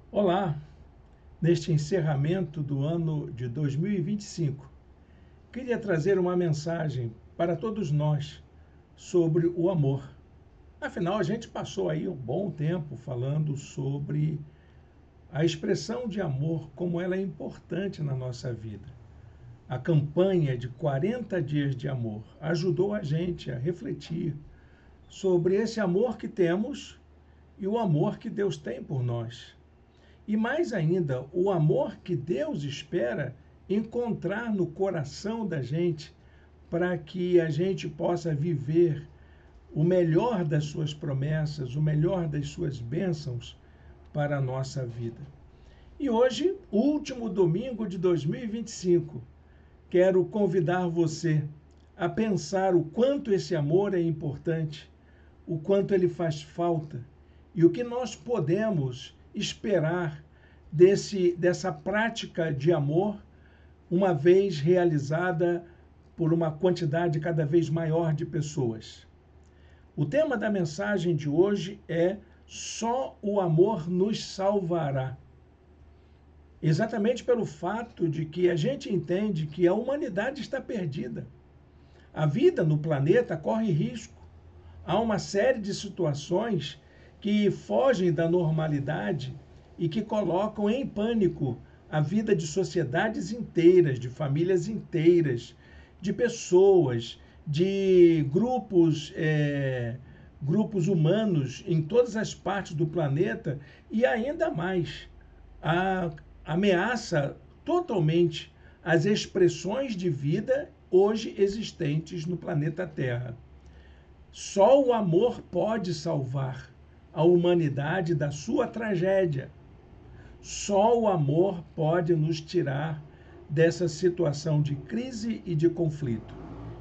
Olá, neste encerramento do ano de 2025, queria trazer uma mensagem para todos nós sobre o amor. Afinal, a gente passou aí um bom tempo falando sobre a expressão de amor, como ela é importante na nossa vida. A campanha de 40 dias de amor ajudou a gente a refletir sobre esse amor que temos e o amor que Deus tem por nós. E mais ainda, o amor que Deus espera encontrar no coração da gente para que a gente possa viver o melhor das suas promessas, o melhor das suas bênçãos para a nossa vida. E hoje, último domingo de 2025, quero convidar você a pensar o quanto esse amor é importante, o quanto ele faz falta e o que nós podemos esperar dessa prática de amor, uma vez realizada por uma quantidade cada vez maior de pessoas. O tema da mensagem de hoje é Só o amor nos salvará. Exatamente pelo fato de que a gente entende que a humanidade está perdida. A vida no planeta corre risco. Há uma série de situações que fogem da normalidade e que colocam em pânico a vida de sociedades inteiras, de famílias inteiras, de pessoas, de grupos humanos em todas as partes do planeta e ainda mais ameaça totalmente as expressões de vida hoje existentes no planeta Terra. Só o amor pode salvar a humanidade da sua tragédia. Só o amor pode nos tirar dessa situação de crise e de conflito.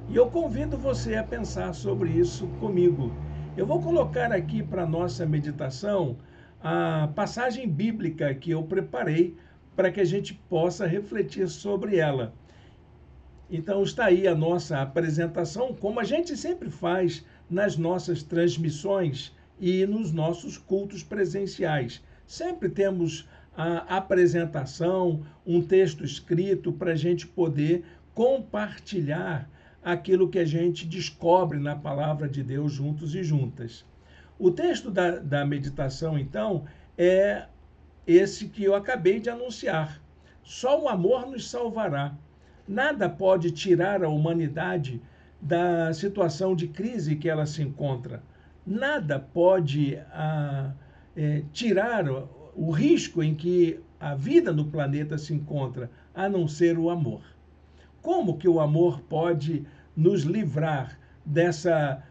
E eu convido você a pensar sobre isso comigo. Eu vou colocar aqui para nossa meditação a passagem bíblica que eu preparei para que a gente possa refletir sobre ela. Então está aí a nossa apresentação, como a gente sempre faz nas nossas transmissões e nos nossos cultos presenciais. Sempre temos a apresentação, um texto escrito para a gente poder compartilhar aquilo que a gente descobre na palavra de Deus juntos e juntas. O texto da meditação, então, é esse que eu acabei de anunciar. Só o amor nos salvará. Nada pode tirar a humanidade da situação de crise que ela se encontra. Nada pode tirar o risco em que a vida no planeta se encontra, a não ser o amor. Como que o amor pode nos livrar dessa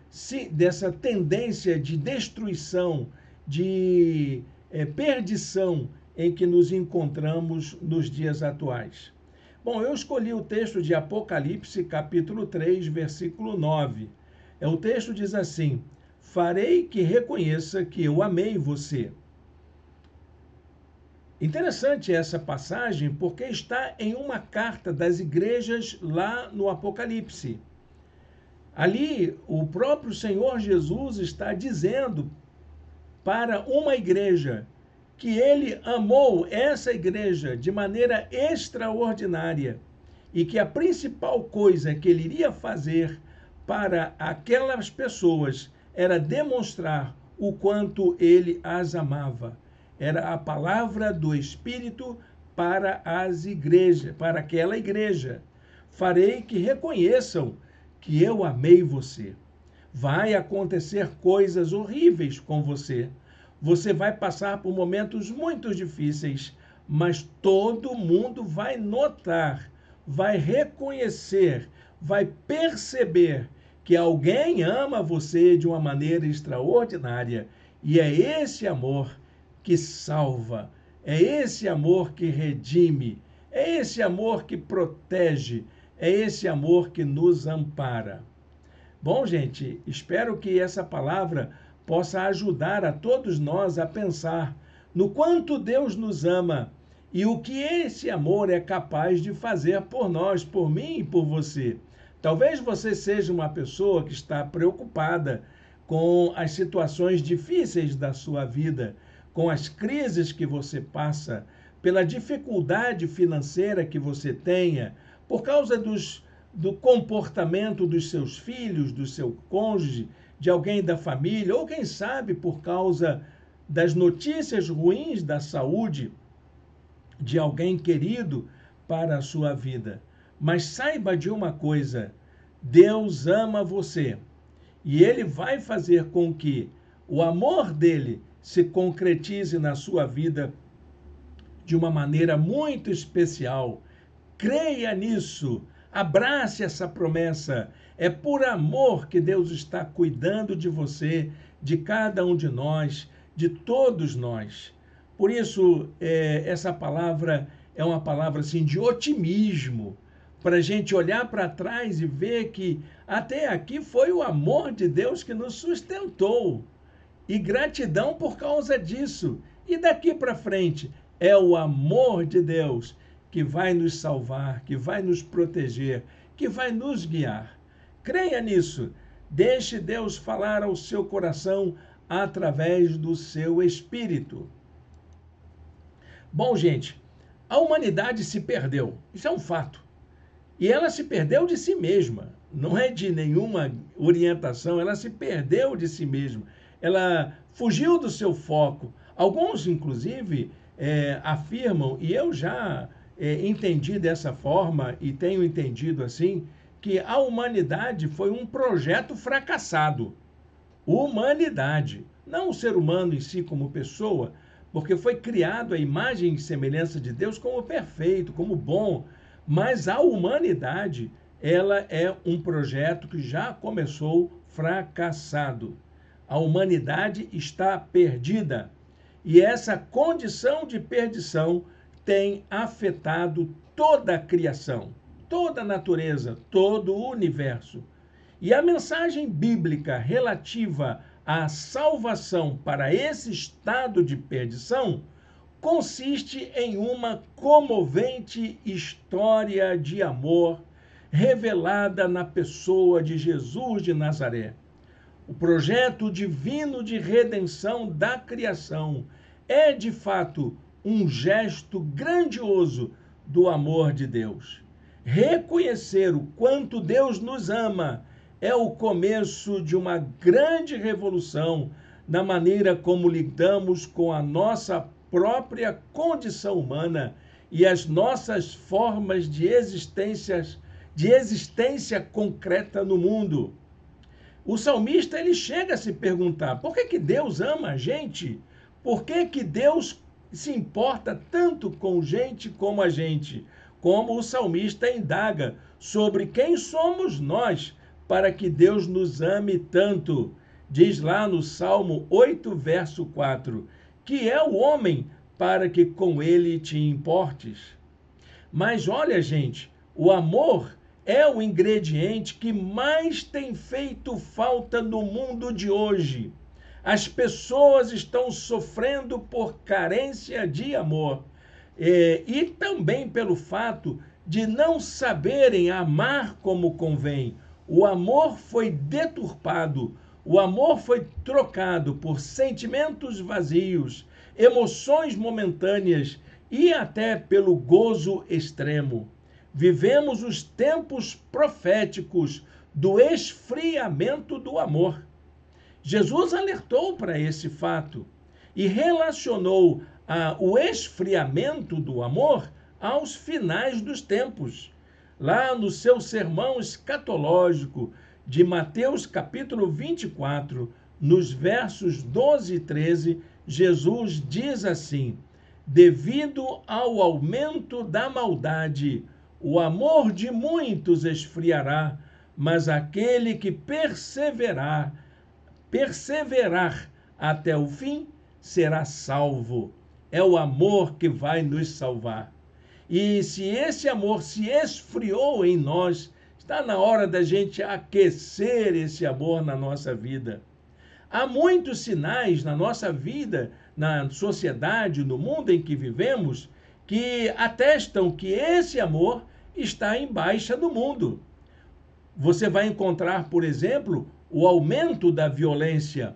tendência de destruição, de perdição em que nos encontramos nos dias atuais? Bom, eu escolhi o texto de Apocalipse, capítulo 3, versículo 9. O texto diz assim: farei que reconheça que eu amei você. Interessante essa passagem porque está em uma carta das igrejas lá no Apocalipse. Ali, o próprio Senhor Jesus está dizendo para uma igreja que ele amou essa igreja de maneira extraordinária e que a principal coisa que ele iria fazer para aquelas pessoas era demonstrar o quanto ele as amava. Era a palavra do Espírito para as igrejas, para aquela igreja. Farei que reconheçam que eu amei você. Vai acontecer coisas horríveis com você. Você vai passar por momentos muito difíceis, mas todo mundo vai notar, vai reconhecer, vai perceber que alguém ama você de uma maneira extraordinária. E é esse amor que salva, é esse amor que redime, é esse amor que protege, é esse amor que nos ampara. Bom, gente, espero que essa palavra possa ajudar a todos nós a pensar no quanto Deus nos ama e o que esse amor é capaz de fazer por nós, por mim e por você. Talvez você seja uma pessoa que está preocupada com as situações difíceis da sua vida, com as crises que você passa, pela dificuldade financeira que você tenha, por causa do comportamento dos seus filhos, do seu cônjuge, de alguém da família, ou quem sabe por causa das notícias ruins da saúde de alguém querido para a sua vida. Mas saiba de uma coisa: Deus ama você e Ele vai fazer com que o amor dele se concretize na sua vida de uma maneira muito especial. Creia nisso, abrace essa promessa. É por amor que Deus está cuidando de você, de cada um de nós, de todos nós. Por isso, essa palavra é uma palavra assim, de otimismo, para a gente olhar para trás e ver que até aqui foi o amor de Deus que nos sustentou. E gratidão por causa disso. E daqui para frente é o amor de Deus que vai nos salvar, que vai nos proteger, que vai nos guiar. Creia nisso. Deixe Deus falar ao seu coração através do seu espírito. Bom, gente, a humanidade se perdeu. Isso é um fato. E ela se perdeu de si mesma. Não é de nenhuma orientação, ela se perdeu de si mesma. Ela fugiu do seu foco. Alguns, inclusive, afirmam, e eu já entendi dessa forma e tenho entendido assim, que a humanidade foi um projeto fracassado. Humanidade, não o ser humano em si como pessoa, porque foi criado à imagem e semelhança de Deus como perfeito, como bom, mas a humanidade, ela é um projeto que já começou fracassado. A humanidade está perdida. E essa condição de perdição tem afetado toda a criação, toda a natureza, todo o universo. E a mensagem bíblica relativa à salvação para esse estado de perdição consiste em uma comovente história de amor revelada na pessoa de Jesus de Nazaré. O projeto divino de redenção da criação é, de fato, um gesto grandioso do amor de Deus. Reconhecer o quanto Deus nos ama é o começo de uma grande revolução na maneira como lidamos com a nossa própria condição humana e as nossas formas de existência concreta no mundo. O salmista ele chega a se perguntar: por que Deus ama a gente? Por que Deus se importa tanto com gente como a gente? Como o salmista indaga sobre quem somos nós para que Deus nos ame tanto. Diz lá no Salmo 8, verso 4, que é o homem para que com ele te importes. Mas olha, gente, o amor é o ingrediente que mais tem feito falta no mundo de hoje. As pessoas estão sofrendo por carência de amor e também pelo fato de não saberem amar como convém. O amor foi deturpado, o amor foi trocado por sentimentos vazios, emoções momentâneas e até pelo gozo extremo. Vivemos os tempos proféticos do esfriamento do amor. Jesus alertou para esse fato e relacionou o esfriamento do amor aos finais dos tempos. Lá no seu sermão escatológico de Mateus capítulo 24, nos versos 12 e 13, Jesus diz assim: devido ao aumento da maldade, o amor de muitos esfriará, mas aquele que perseverar até o fim será salvo. É o amor que vai nos salvar. E se esse amor se esfriou em nós, está na hora da gente aquecer esse amor na nossa vida. Há muitos sinais na nossa vida, na sociedade, no mundo em que vivemos, que atestam que esse amor está em baixa no mundo. Você vai encontrar, por exemplo, o aumento da violência,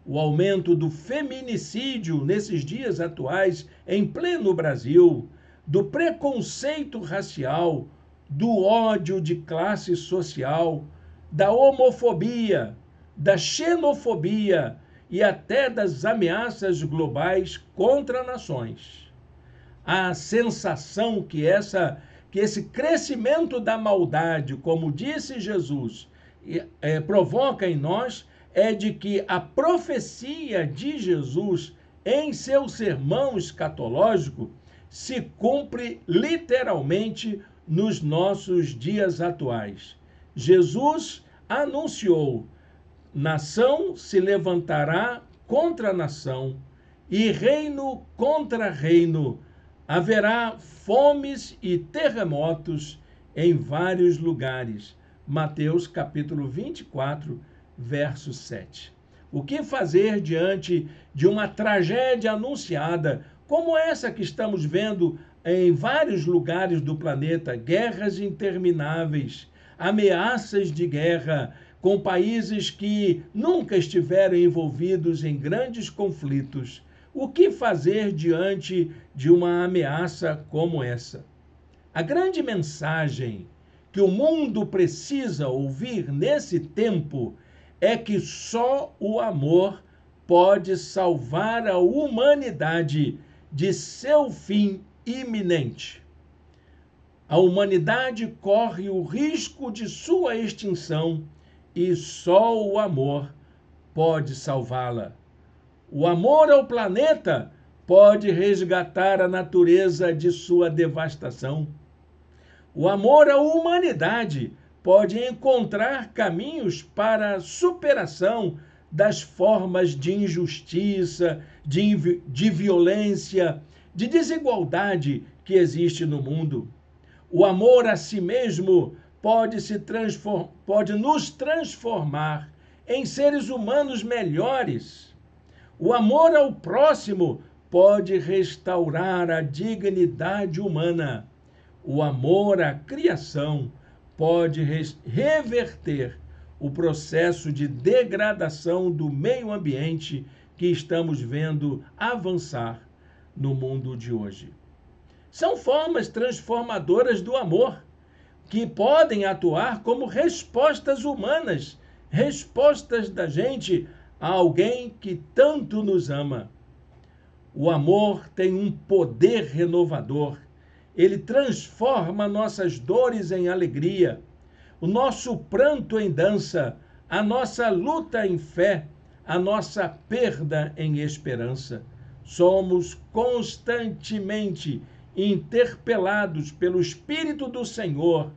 o aumento do feminicídio nesses dias atuais em pleno Brasil, do preconceito racial, do ódio de classe social, da homofobia, da xenofobia e até das ameaças globais contra nações. A sensação que esse crescimento da maldade, como disse Jesus, provoca em nós é de que a profecia de Jesus em seu sermão escatológico se cumpre literalmente nos nossos dias atuais. Jesus anunciou: nação se levantará contra nação e reino contra reino. Haverá fomes e terremotos em vários lugares. Mateus capítulo 24, verso 7. O que fazer diante de uma tragédia anunciada como essa que estamos vendo em vários lugares do planeta? Guerras intermináveis, ameaças de guerra, com países que nunca estiveram envolvidos em grandes conflitos. O que fazer diante de uma ameaça como essa? A grande mensagem que o mundo precisa ouvir nesse tempo é que só o amor pode salvar a humanidade de seu fim iminente. A humanidade corre o risco de sua extinção e só o amor pode salvá-la. O amor ao planeta pode resgatar a natureza de sua devastação. O amor à humanidade pode encontrar caminhos para a superação das formas de injustiça, de violência, de desigualdade que existe no mundo. O amor a si mesmo pode nos transformar em seres humanos melhores. O amor ao próximo pode restaurar a dignidade humana. O amor à criação pode reverter o processo de degradação do meio ambiente que estamos vendo avançar no mundo de hoje. São formas transformadoras do amor que podem atuar como respostas humanas, respostas da gente a alguém que tanto nos ama. O amor tem um poder renovador. Ele transforma nossas dores em alegria, o nosso pranto em dança, a nossa luta em fé, a nossa perda em esperança. Somos constantemente interpelados pelo Espírito do Senhor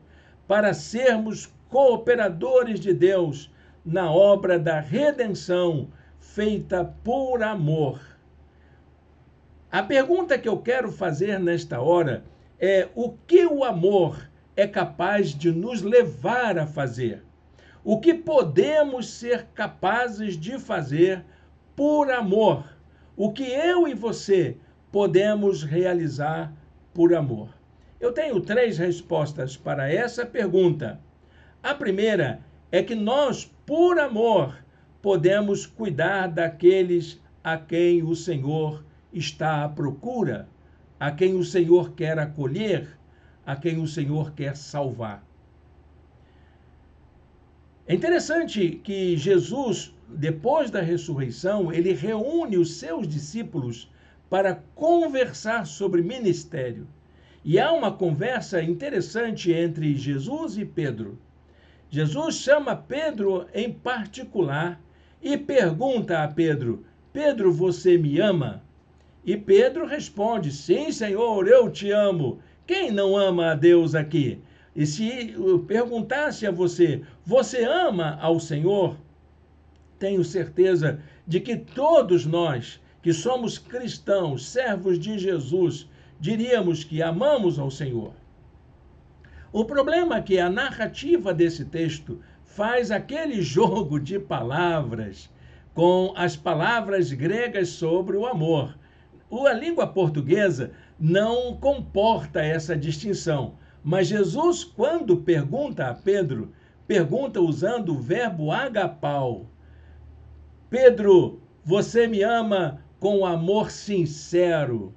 para sermos cooperadores de Deus na obra da redenção feita por amor. A pergunta que eu quero fazer nesta hora é: o que o amor é capaz de nos levar a fazer? O que podemos ser capazes de fazer por amor? O que eu e você podemos realizar por amor? Eu tenho 3 respostas para essa pergunta. A primeira é que nós, por amor, podemos cuidar daqueles a quem o Senhor está à procura, a quem o Senhor quer acolher, a quem o Senhor quer salvar. É interessante que Jesus, depois da ressurreição, ele reúne os seus discípulos para conversar sobre ministério. E há uma conversa interessante entre Jesus e Pedro. Jesus chama Pedro em particular e pergunta a Pedro: Pedro, você me ama? E Pedro responde: sim, Senhor, eu te amo. Quem não ama a Deus aqui? E se eu perguntasse a você: você ama ao Senhor? Tenho certeza de que todos nós que somos cristãos, servos de Jesus, diríamos que amamos ao Senhor. O problema é que a narrativa desse texto faz aquele jogo de palavras com as palavras gregas sobre o amor. A língua portuguesa não comporta essa distinção, mas Jesus, quando pergunta a Pedro, pergunta usando o verbo agapau. Pedro, Você me ama com amor sincero,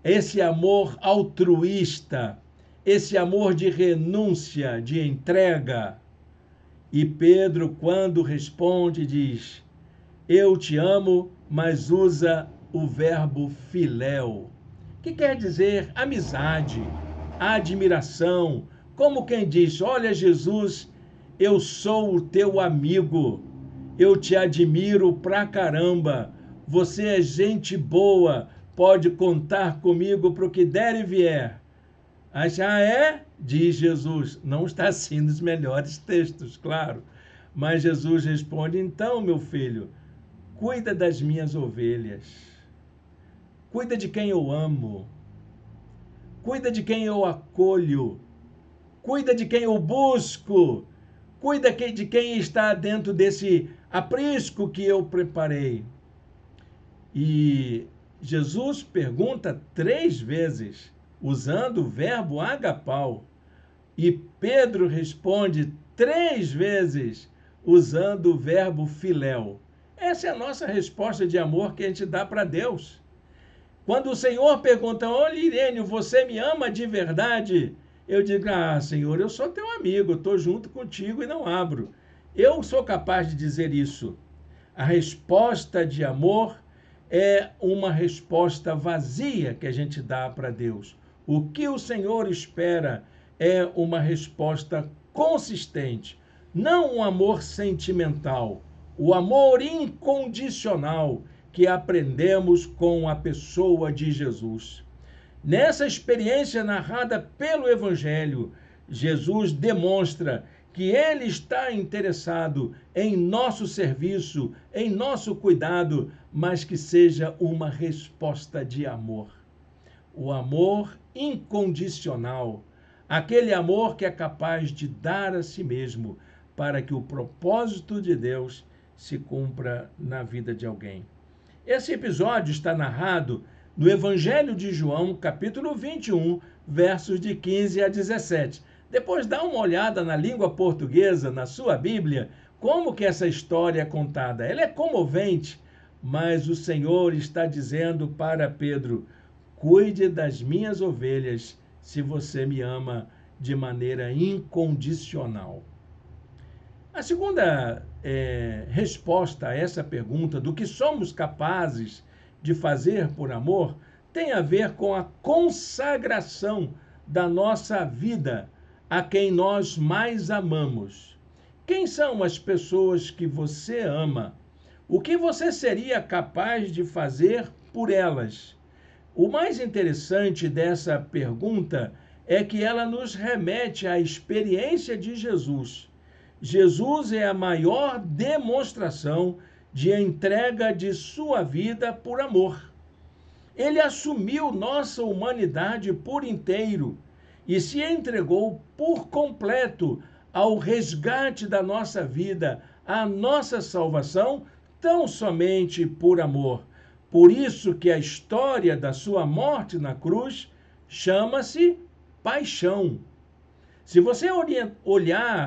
esse amor altruísta, esse amor de renúncia, de entrega. E Pedro, quando responde, diz: eu te amo, mas usa o verbo filéu, que quer dizer amizade, admiração, como quem diz: olha, Jesus, eu sou o teu amigo, eu te admiro pra caramba, você é gente boa, pode contar comigo para o que der e vier. Ah, é? Diz Jesus. Não está assim nos melhores textos, claro. Mas Jesus responde: então, meu filho, cuida das minhas ovelhas, cuida de quem eu amo, cuida de quem eu acolho, cuida de quem eu busco, cuida de quem está dentro desse aprisco que eu preparei. E Jesus pergunta 3 vezes, usando o verbo agapau. E Pedro responde 3 vezes, usando o verbo filéu. Essa é a nossa resposta de amor que a gente dá para Deus. Quando o Senhor pergunta: olha, Irene, você me ama de verdade? Eu digo: ah, Senhor, eu sou teu amigo, estou junto contigo e não abro. Eu sou capaz de dizer isso. A resposta de amor é uma resposta vazia que a gente dá para Deus. O que o Senhor espera é uma resposta consistente, não um amor sentimental, o amor incondicional que aprendemos com a pessoa de Jesus. Nessa experiência narrada pelo Evangelho, Jesus demonstra que ele está interessado em nosso serviço, em nosso cuidado, mas que seja uma resposta de amor. O amor incondicional, aquele amor que é capaz de dar a si mesmo para que o propósito de Deus se cumpra na vida de alguém. Esse episódio está narrado no Evangelho de João, capítulo 21, versos de 15 a 17. Depois dá uma olhada na língua portuguesa, na sua Bíblia, como que essa história é contada. Ela é comovente, mas o Senhor está dizendo para Pedro: cuide das minhas ovelhas se você me ama de maneira incondicional. A segunda resposta a essa pergunta do que somos capazes de fazer por amor tem a ver com a consagração da nossa vida a quem nós mais amamos. Quem são as pessoas que você ama? O que você seria capaz de fazer por elas? O mais interessante dessa pergunta é que ela nos remete à experiência de Jesus. Jesus é a maior demonstração de entrega de sua vida por amor. Ele assumiu nossa humanidade por inteiro e se entregou por completo ao resgate da nossa vida, à nossa salvação, tão somente por amor. Por isso que a história da sua morte na cruz chama-se paixão. Se você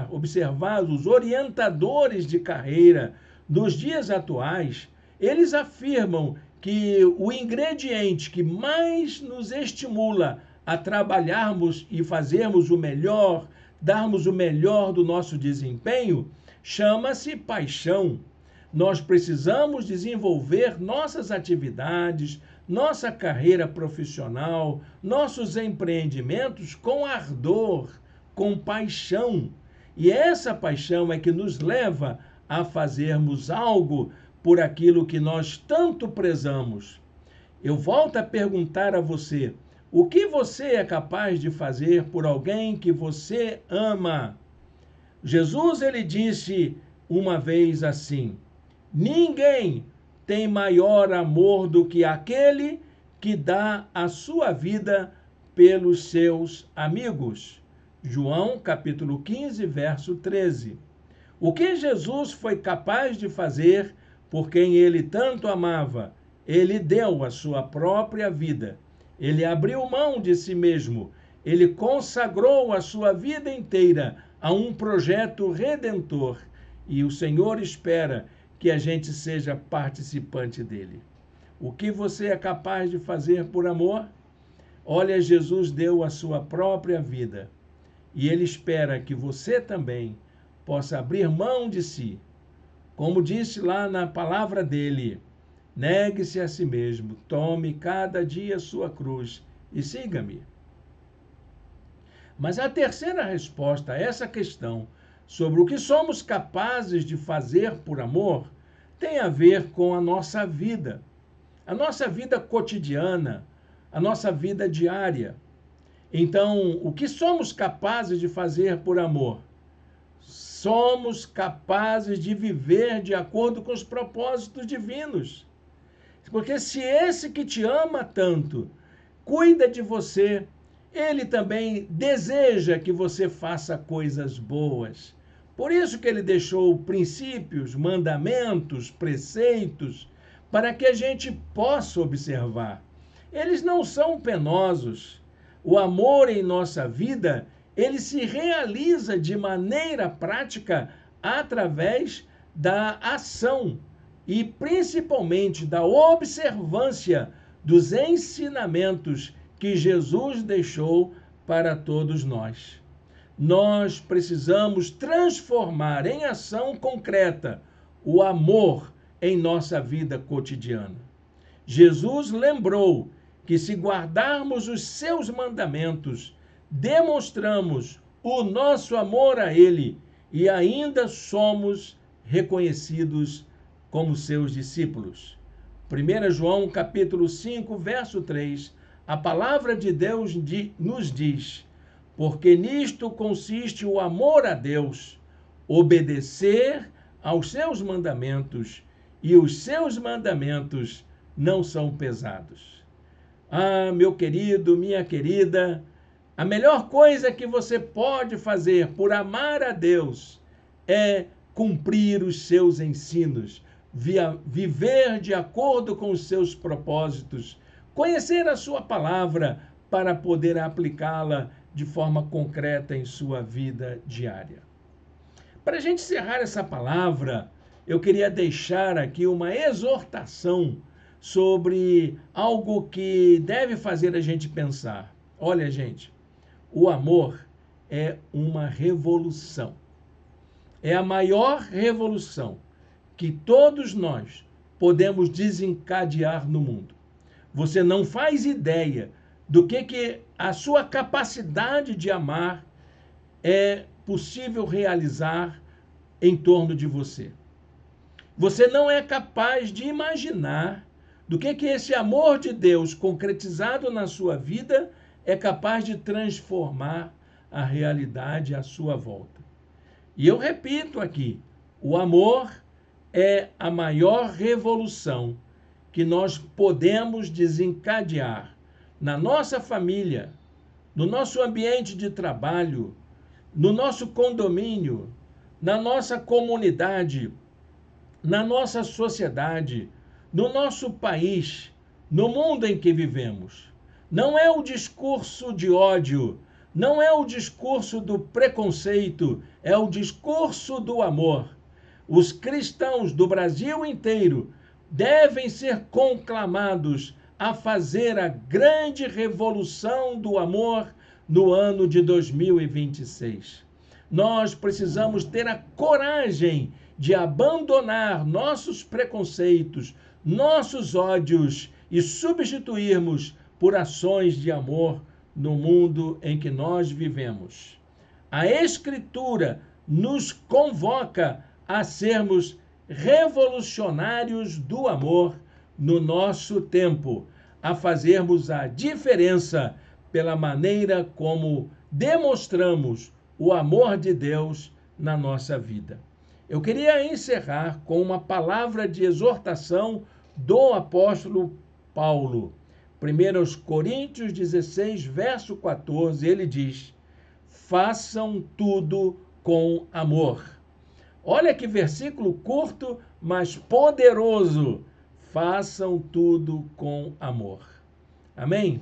observar os orientadores de carreira dos dias atuais, eles afirmam que o ingrediente que mais nos estimula a trabalharmos e fazermos o melhor, darmos o melhor do nosso desempenho, chama-se paixão. Nós precisamos desenvolver nossas atividades, nossa carreira profissional, nossos empreendimentos com ardor, com paixão. E essa paixão é que nos leva a fazermos algo por aquilo que nós tanto prezamos. Eu volto a perguntar a você: o que você é capaz de fazer por alguém que você ama? Jesus, ele disse uma vez assim: ninguém tem maior amor do que aquele que dá a sua vida pelos seus amigos. João, capítulo 15, verso 13. O que Jesus foi capaz de fazer por quem ele tanto amava? Ele deu a sua própria vida. Ele abriu mão de si mesmo. Ele consagrou a sua vida inteira a um projeto redentor. E o Senhor espera que a gente seja participante dele. O que você é capaz de fazer por amor? Olha, Jesus deu a sua própria vida e ele espera que você também possa abrir mão de si. Como disse lá na palavra dele, negue-se a si mesmo, tome cada dia sua cruz e siga-me. Mas a terceira resposta a essa questão sobre o que somos capazes de fazer por amor tem a ver com a nossa vida cotidiana, a nossa vida diária. Então, o que somos capazes de fazer por amor? Somos capazes de viver de acordo com os propósitos divinos. Porque se esse que te ama tanto cuida de você, ele também deseja que você faça coisas boas. Por isso que ele deixou princípios, mandamentos, preceitos, para que a gente possa observar. Eles não são penosos. O amor em nossa vida, ele se realiza de maneira prática através da ação e principalmente da observância dos ensinamentos que Jesus deixou para todos nós. Nós precisamos transformar em ação concreta o amor em nossa vida cotidiana. Jesus lembrou que se guardarmos os seus mandamentos, demonstramos o nosso amor a ele e ainda somos reconhecidos como seus discípulos. 1 João capítulo 5, verso 3, a palavra de Deus nos diz: porque nisto consiste o amor a Deus, obedecer aos seus mandamentos, e os seus mandamentos não são pesados. Ah, meu querido, minha querida, a melhor coisa que você pode fazer por amar a Deus é cumprir os seus ensinos, viver de acordo com os seus propósitos, conhecer a sua palavra para poder aplicá-la de forma concreta em sua vida diária. Para a gente encerrar essa palavra, eu queria deixar aqui uma exortação sobre algo que deve fazer a gente pensar. Olha, gente, o amor é uma revolução. É a maior revolução que todos nós podemos desencadear no mundo. Você não faz ideia do que a sua capacidade de amar é possível realizar em torno de você. Você não é capaz de imaginar do que esse amor de Deus concretizado na sua vida é capaz de transformar a realidade à sua volta. E eu repito aqui, o amor é a maior revolução que nós podemos desencadear na nossa família, no nosso ambiente de trabalho, no nosso condomínio, na nossa comunidade, na nossa sociedade, no nosso país, no mundo em que vivemos. Não é o discurso de ódio, não é o discurso do preconceito, é o discurso do amor. Os cristãos do Brasil inteiro devem ser conclamados a fazer a grande revolução do amor no ano de 2026. Nós precisamos ter a coragem de abandonar nossos preconceitos, nossos ódios e substituirmos por ações de amor no mundo em que nós vivemos. A Escritura nos convoca a sermos revolucionários do amor no nosso tempo, a fazermos a diferença pela maneira como demonstramos o amor de Deus na nossa vida. Eu queria encerrar com uma palavra de exortação do apóstolo Paulo. 1 Coríntios 16, verso 14, ele diz: façam tudo com amor. Olha que versículo curto, mas poderoso. Façam tudo com amor. Amém?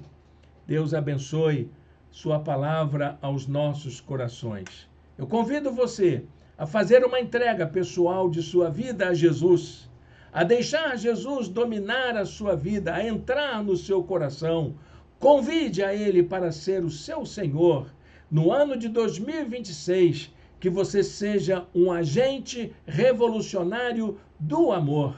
Deus abençoe sua palavra aos nossos corações. Eu convido você a fazer uma entrega pessoal de sua vida a Jesus, a deixar Jesus dominar a sua vida, a entrar no seu coração. Convide a Ele para ser o seu Senhor. No ano de 2026, que você seja um agente revolucionário do amor.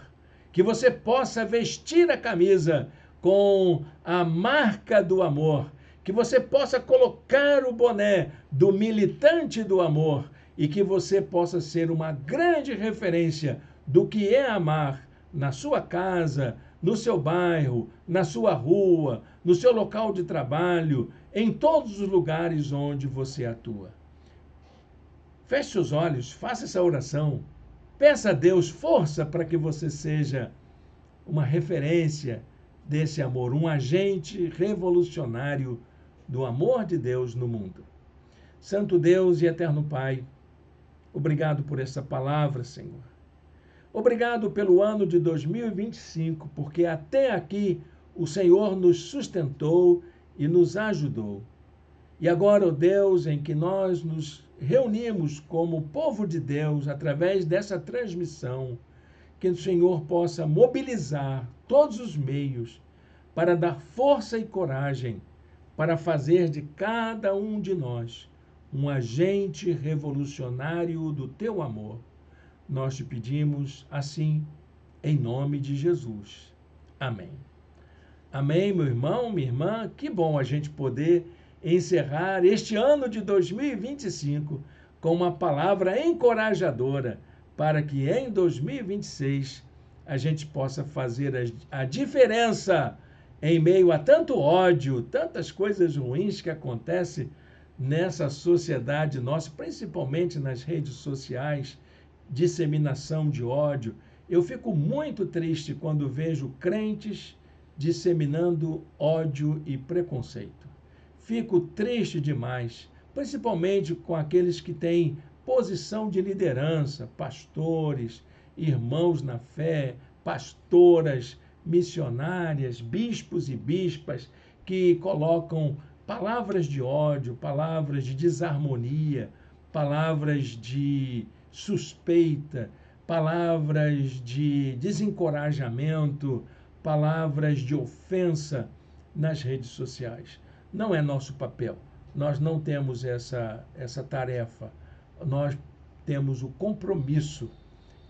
Que você possa vestir a camisa com a marca do amor. Que você possa colocar o boné do militante do amor e que você possa ser uma grande referência do que é amar na sua casa, no seu bairro, na sua rua, no seu local de trabalho, em todos os lugares onde você atua. Feche seus olhos, faça essa oração. Peça a Deus força para que você seja uma referência desse amor, um agente revolucionário do amor de Deus no mundo. Santo Deus e eterno Pai, obrigado por essa palavra, Senhor. Obrigado pelo ano de 2025, porque até aqui o Senhor nos sustentou e nos ajudou. E agora, ó Deus, em que nós nos reunimos como povo de Deus através dessa transmissão, que o Senhor possa mobilizar todos os meios para dar força e coragem para fazer de cada um de nós um agente revolucionário do teu amor. Nós te pedimos assim, em nome de Jesus. Amém. Amém, meu irmão, minha irmã. Que bom a gente poder encerrar este ano de 2025 com uma palavra encorajadora para que em 2026 a gente possa fazer a diferença em meio a tanto ódio, tantas coisas ruins que acontecem nessa sociedade nossa, principalmente nas redes sociais, disseminação de ódio. Eu fico muito triste quando vejo crentes disseminando ódio e preconceito. Fico triste demais, principalmente com aqueles que têm posição de liderança, pastores, irmãos na fé, pastoras, missionárias, bispos e bispas, que colocam palavras de ódio, palavras de desarmonia, palavras de suspeita, palavras de desencorajamento, palavras de ofensa nas redes sociais. Não é nosso papel. Nós não temos essa tarefa. Nós temos o compromisso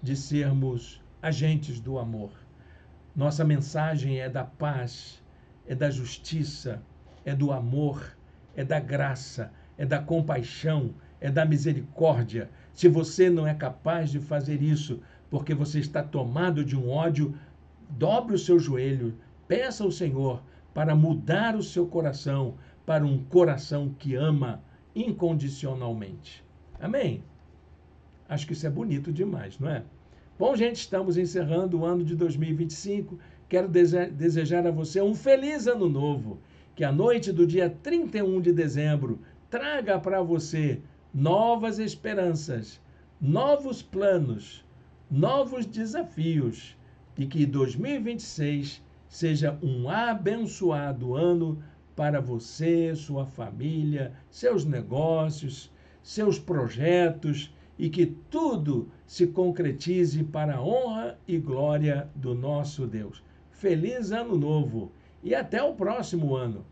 de sermos agentes do amor. Nossa mensagem é da paz, é da justiça, é do amor, é da graça, é da compaixão, é da misericórdia. Se você não é capaz de fazer isso porque você está tomado de um ódio, dobre o seu joelho, peça ao Senhor para mudar o seu coração para um coração que ama incondicionalmente. Amém? Acho que isso é bonito demais, não é? Bom, gente, estamos encerrando o ano de 2025. Quero desejar a você um feliz ano novo. Que a noite do dia 31 de dezembro traga para você novas esperanças, novos planos, novos desafios. E que 2026 seja um abençoado ano para você, sua família, seus negócios, seus projetos, e que tudo se concretize para a honra e glória do nosso Deus. Feliz Ano Novo e até o próximo ano.